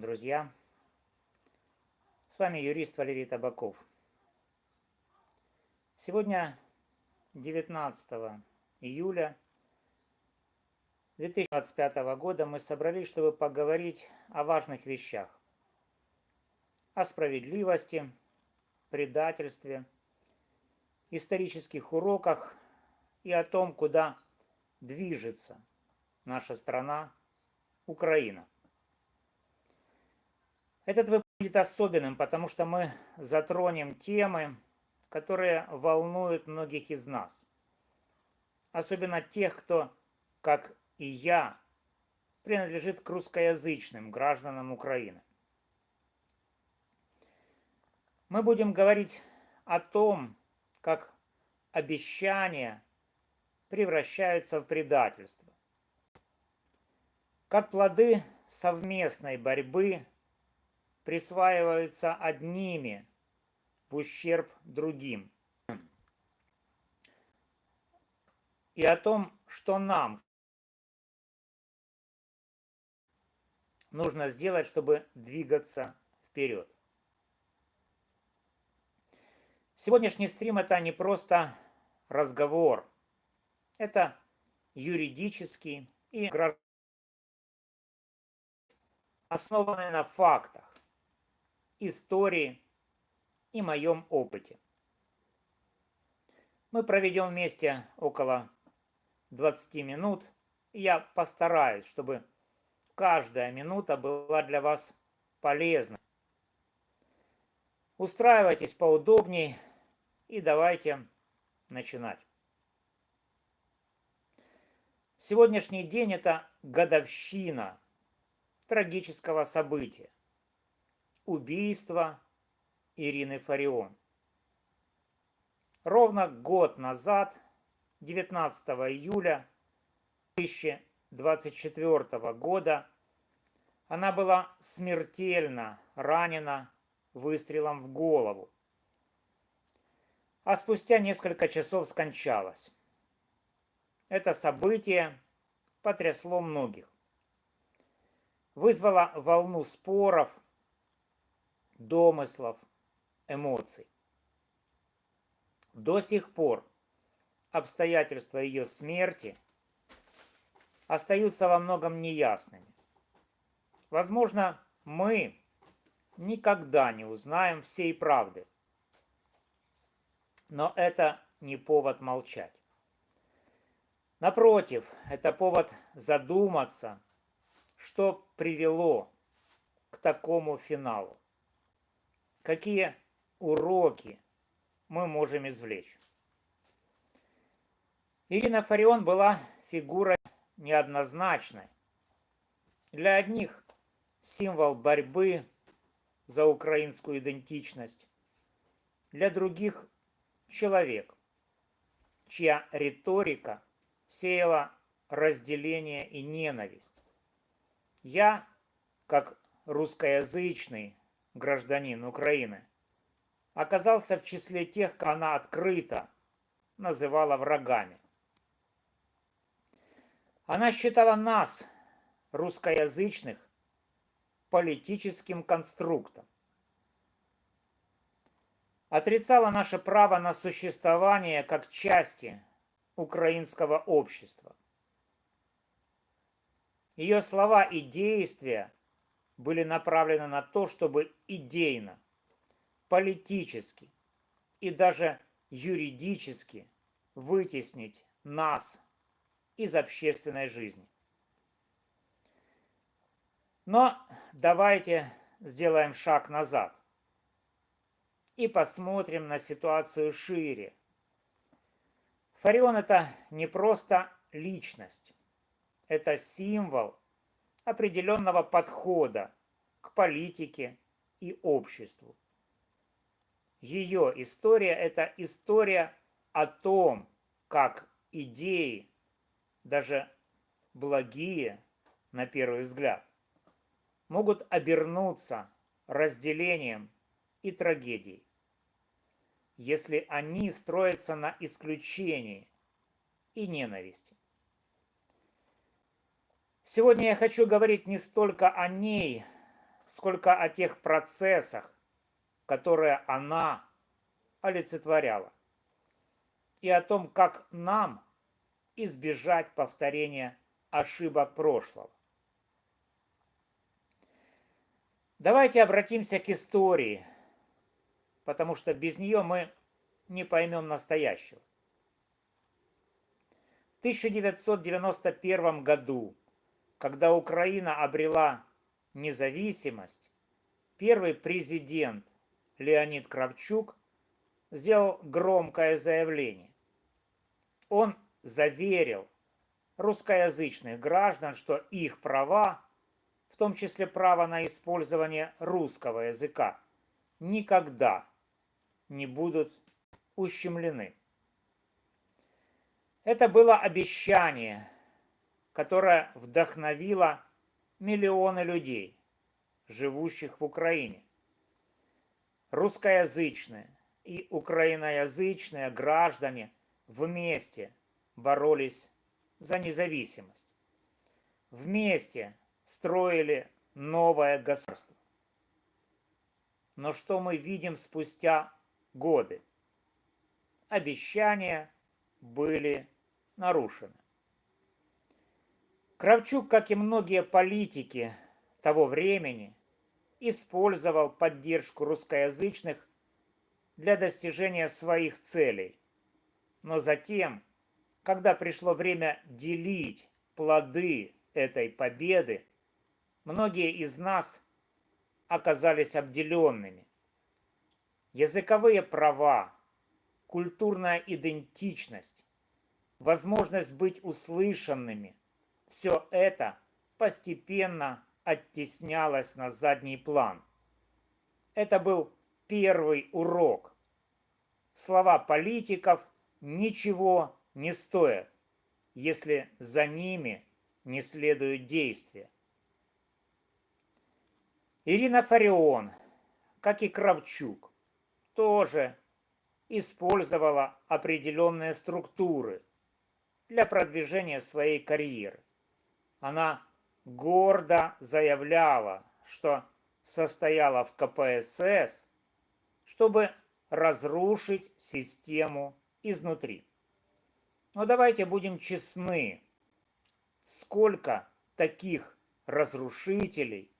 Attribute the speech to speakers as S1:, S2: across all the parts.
S1: друзья! С вами юрист Валерий Табаков. Сегодня 19 июля 2025 года мы собрались, чтобы поговорить о важных вещах. О справедливости, предательстве, исторических уроках и о том, куда движется наша страна, Украина. Этот выпуск будет особенным, потому что мы затронем темы, которые волнуют многих из нас. Особенно тех, кто, как и я, принадлежит к русскоязычным гражданам Украины. Мы будем говорить о том, как обещания превращаются в предательство, как плоды совместной борьбы присваиваются одними в ущерб другим. И о том, что нам нужно сделать, чтобы двигаться вперед. Сегодняшний стрим – это не просто разговор. Это юридический и гражданский, основанный на фактах, истории и моем опыте. Мы проведем вместе около 20 минут, и я постараюсь, чтобы каждая минута была для вас полезной. Устраивайтесь поудобней и давайте начинать. Сегодняшний день – это годовщина трагического события – убийства Ирины Фарион. Ровно год назад, 19 июля 2024 года, она была смертельно ранена выстрелом в голову, а спустя несколько часов скончалась. Это событие потрясло многих, вызвало волну споров, домыслов, эмоций. До сих пор обстоятельства ее смерти остаются во многом неясными. Возможно, мы никогда не узнаем всей правды, но это не повод молчать. Напротив, это повод задуматься, что привело к такому финалу. Какие уроки мы можем извлечь? Ирина Фарион была фигурой неоднозначной. Для одних символ борьбы за украинскую идентичность, для других человек, чья риторика сеяла разделение и ненависть. Я, как русскоязычный гражданин Украины, оказался в числе тех, кого она открыто называла врагами. Она считала нас, русскоязычных, политическим конструктом. Отрицала наше право на существование как части украинского общества. Ее слова и действия были направлены на то, чтобы идейно, политически и даже юридически вытеснить нас из общественной жизни. Но давайте сделаем шаг назад и посмотрим на ситуацию шире. Фарион – это не просто личность, это символ определенного подхода к политике и обществу. Ее история – это история о том, как идеи, даже благие на первый взгляд, могут обернуться разделением и трагедией, если они строятся на исключении и ненависти. Сегодня я хочу говорить не столько о ней, сколько о тех процессах, которые она олицетворяла, и о том, как нам избежать повторения ошибок прошлого. Давайте обратимся к истории, потому что без нее мы не поймем настоящего. В 1991 году, когда Украина обрела независимость, первый президент Леонид Кравчук сделал громкое заявление. Он заверил русскоязычных граждан, что их права, в том числе право на использование русского языка, никогда не будут ущемлены. Это было обещание, которое вдохновило миллионы людей, живущих в Украине. Русскоязычные и украиноязычные граждане вместе боролись за независимость. Вместе строили новое государство. Но что мы видим спустя годы? Обещания были нарушены. Кравчук, как и многие политики того времени, использовал поддержку русскоязычных для достижения своих целей. Но затем, когда пришло время делить плоды этой победы, многие из нас оказались обделенными. Языковые права, культурная идентичность, возможность быть услышанными – все это постепенно оттеснялось на задний план. Это был первый урок. Слова политиков ничего не стоят, если за ними не следуют действия. Ирина Фарион, как и Кравчук, тоже использовала определенные структуры для продвижения своей карьеры. Она гордо заявляла, что состояла в КПСС, чтобы разрушить систему изнутри. Но давайте будем честны, сколько таких разрушителей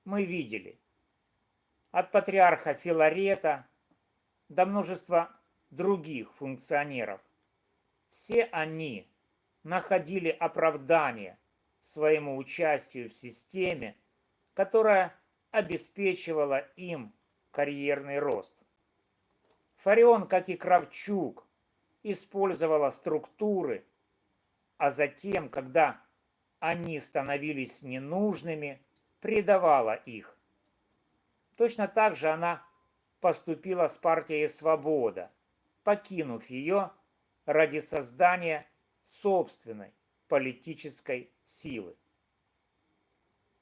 S1: мы видели. От патриарха Филарета до множества других функционеров. Все они находили оправдание своему участию в системе, которая обеспечивала им карьерный рост. Фарион, как и Кравчук, использовала структуры, а затем, когда они становились ненужными, предавала их. Точно так же она поступила с партией «Свобода», покинув ее ради создания собственной политической силы.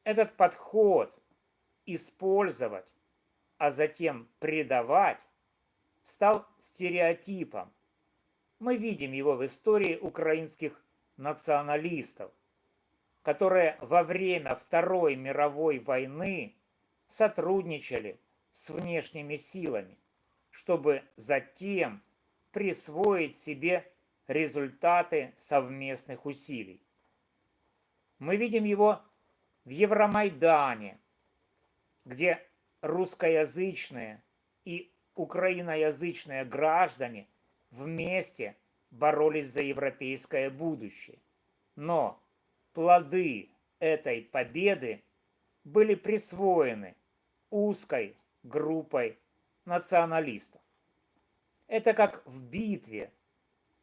S1: Этот подход использовать, а затем предавать, стал стереотипом. Мы видим его в истории украинских националистов, которые во время Второй мировой войны сотрудничали с внешними силами, чтобы затем присвоить себе результаты совместных усилий. Мы видим его в Евромайдане, где русскоязычные и украиноязычные граждане вместе боролись за европейское будущее. Но плоды этой победы были присвоены узкой группой националистов. Это как в битве.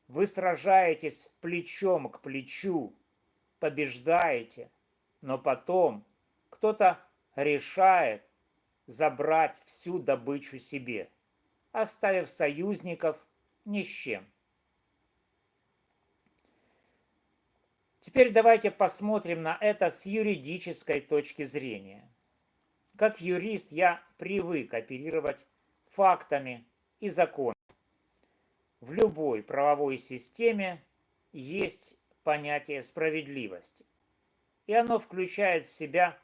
S1: Вы сражаетесь плечом к плечу, побеждаете, но потом кто-то решает забрать всю добычу себе, оставив союзников ни с чем. Теперь давайте посмотрим на это с юридической точки зрения. Как юрист я привык оперировать фактами и законами. В любой правовой системе есть понятие справедливости, и оно включает в себя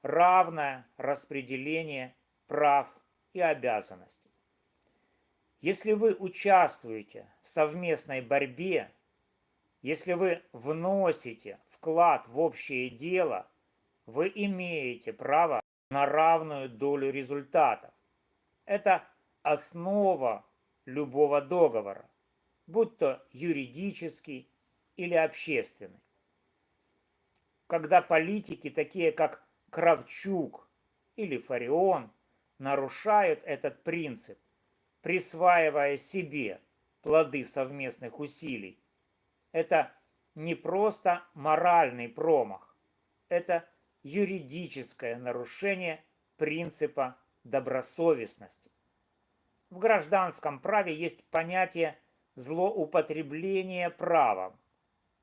S1: равное распределение прав и обязанностей. Если вы участвуете в совместной борьбе, если вы вносите вклад в общее дело, вы имеете право на равную долю результатов. Это основа любого договора, будь то юридический или общественный. Когда политики, такие как Кравчук или Фарион, нарушают этот принцип, присваивая себе плоды совместных усилий, это не просто моральный промах, это юридическое нарушение принципа добросовестности. В гражданском праве есть понятие злоупотребления правом,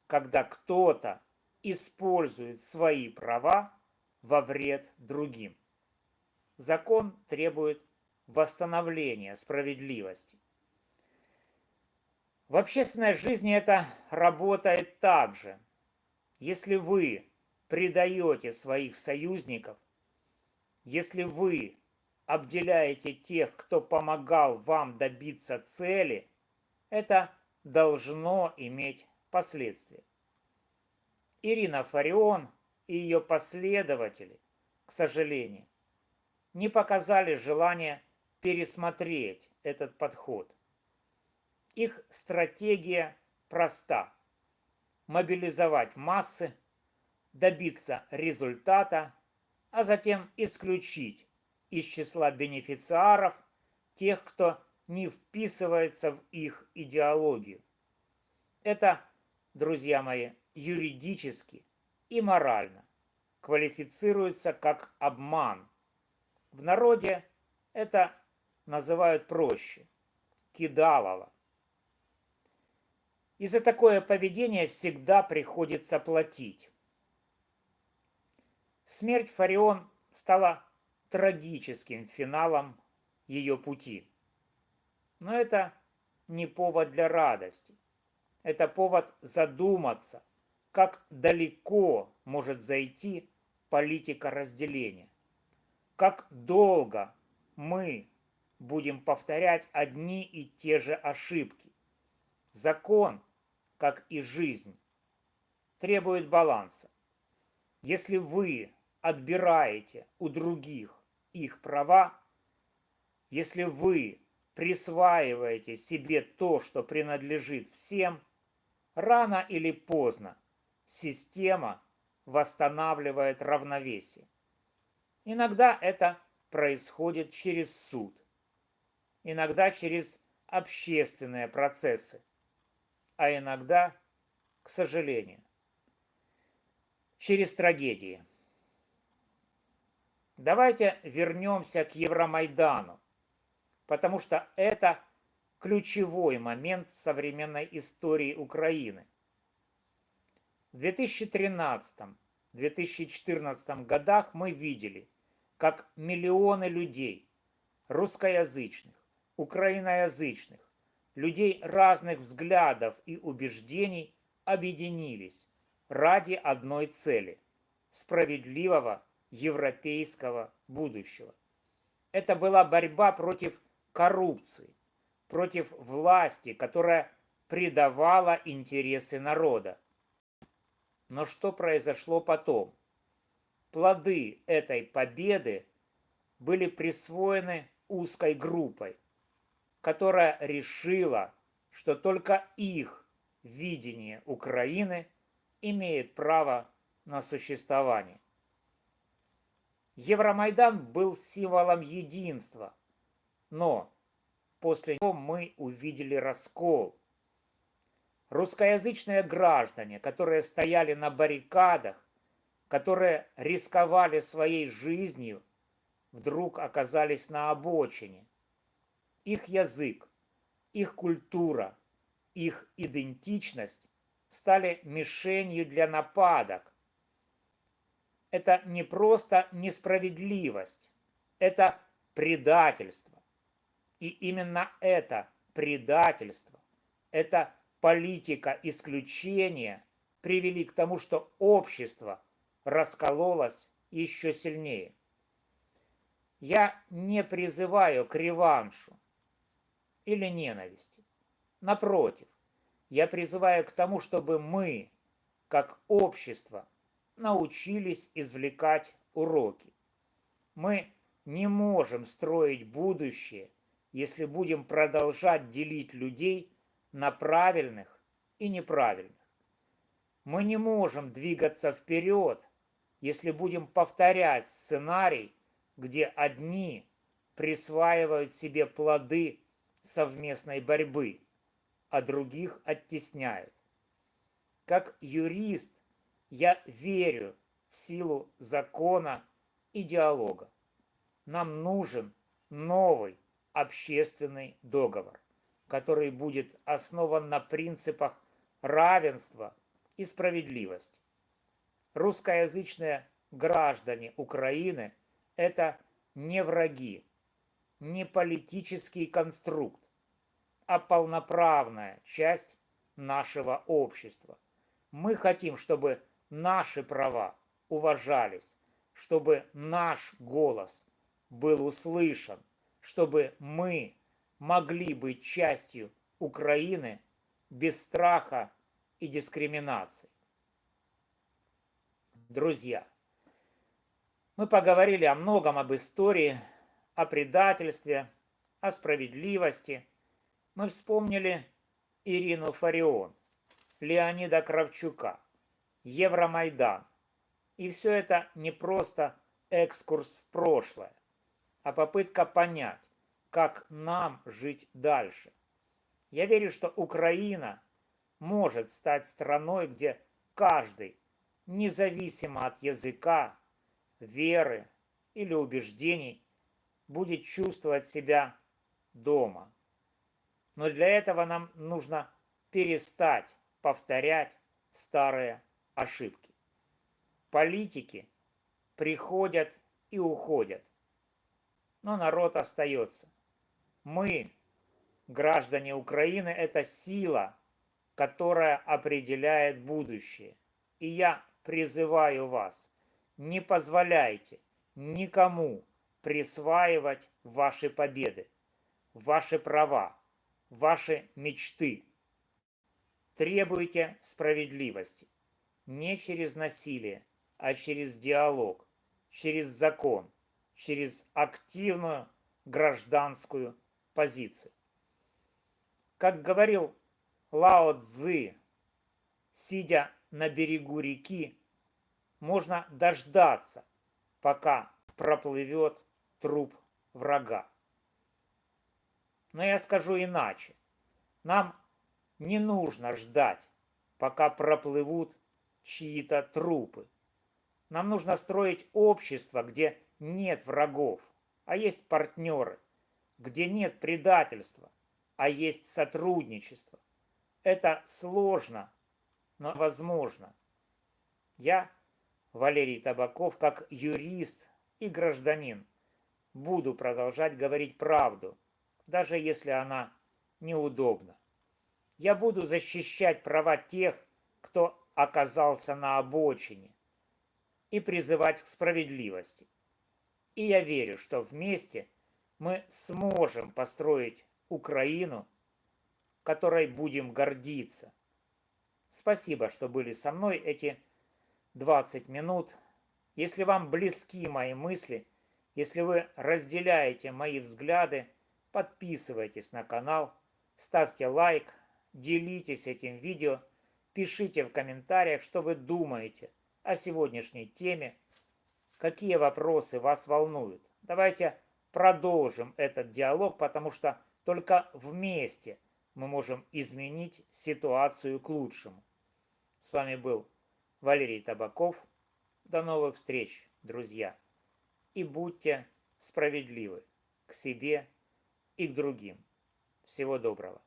S1: когда кто-то использует свои права во вред другим. Закон требует восстановления справедливости. В общественной жизни это работает так же. Если вы предаете своих союзников, если вы обделяете тех, кто помогал вам добиться цели, это должно иметь последствия. Ирина Фарион и ее последователи, к сожалению, не показали желания пересмотреть этот подход. Их стратегия проста: мобилизовать массы, добиться результата, а затем исключить из числа бенефициаров тех, кто не вписывается в их идеологию. Это, друзья мои, юридически и морально квалифицируется как обман. В народе это называют проще – кидалово. И за такое поведение всегда приходится платить. Смерть Фарион стала трагическим финалом ее пути. Но это не повод для радости. Это повод задуматься, как далеко может зайти политика разделения. Как долго мы будем повторять одни и те же ошибки. Закон, как и жизнь, требует баланса. Если вы отбираете у других их права, если вы присваиваете себе то, что принадлежит всем, рано или поздно система восстанавливает равновесие. Иногда это происходит через суд, иногда через общественные процессы, а иногда, к сожалению, через трагедии. Давайте вернемся к Евромайдану, потому что это ключевой момент в современной истории Украины. В 2013-2014 годах мы видели, как миллионы людей, русскоязычных, украиноязычных, людей разных взглядов и убеждений объединились ради одной цели – справедливого европейского будущего. Это была борьба против коррупции, против власти, которая предавала интересы народа. Но что произошло потом? Плоды этой победы были присвоены узкой группой, которая решила, что только их видение Украины имеет право на существование. Евромайдан был символом единства, но после него мы увидели раскол. Русскоязычные граждане, которые стояли на баррикадах, которые рисковали своей жизнью, вдруг оказались на обочине. Их язык, их культура, их идентичность стали мишенью для нападок. Это не просто несправедливость, это предательство. И именно это предательство, это политика исключения привели к тому, что общество раскололось еще сильнее. Я не призываю к реваншу или ненависти. Напротив, я призываю к тому, чтобы мы, как общество, научились извлекать уроки. Мы не можем строить будущее, если будем продолжать делить людей на правильных и неправильных. Мы не можем двигаться вперед, если будем повторять сценарий, где одни присваивают себе плоды совместной борьбы, а других оттесняют. Как юрист я верю в силу закона и диалога. Нам нужен новый общественный договор, который будет основан на принципах равенства и справедливости. Русскоязычные граждане Украины – это не враги, не политический конструкт, а полноправная часть нашего общества. Мы хотим, чтобы наши права уважались, чтобы наш голос был услышан, чтобы мы могли быть частью Украины без страха и дискриминации. Друзья, мы поговорили о многом, об истории, о предательстве, о справедливости. Мы вспомнили Ирину Фарион, Леонида Кравчука, Евромайдан. И все это не просто экскурс в прошлое, а попытка понять, как нам жить дальше. Я верю, что Украина может стать страной, где каждый, независимо от языка, веры или убеждений, будет чувствовать себя дома. Но для этого нам нужно перестать повторять старые ошибки. Политики приходят и уходят, но народ остается. Мы, граждане Украины, это сила, которая определяет будущее. И я призываю вас, не позволяйте никому присваивать ваши победы, ваши права, ваши мечты. Требуйте справедливости не через насилие, а через диалог, через закон, через активную гражданскую позицию. Как говорил Лао Цзы, сидя на берегу реки, можно дождаться, пока проплывет труп врага. Но я скажу иначе. Нам не нужно ждать, пока проплывут чьи-то трупы. Нам нужно строить общество, где нет врагов, а есть партнеры, где нет предательства, а есть сотрудничество. Это сложно, но возможно. Я, Валерий Табаков, как юрист и гражданин, буду продолжать говорить правду, даже если она неудобна. Я буду защищать права тех, кто оказался на обочине, и призывать к справедливости. И я верю, что вместе мы сможем построить Украину, которой будем гордиться. Спасибо, что были со мной эти 20 минут. Если вам близки мои мысли, если вы разделяете мои взгляды, подписывайтесь на канал, ставьте лайк, делитесь этим видео, пишите в комментариях, что вы думаете о сегодняшней теме, какие вопросы вас волнуют. Давайте продолжим этот диалог, потому что только вместе мы можем изменить ситуацию к лучшему. С вами был Валерий Табаков. До новых встреч, друзья. И будьте справедливы к себе и к другим. Всего доброго.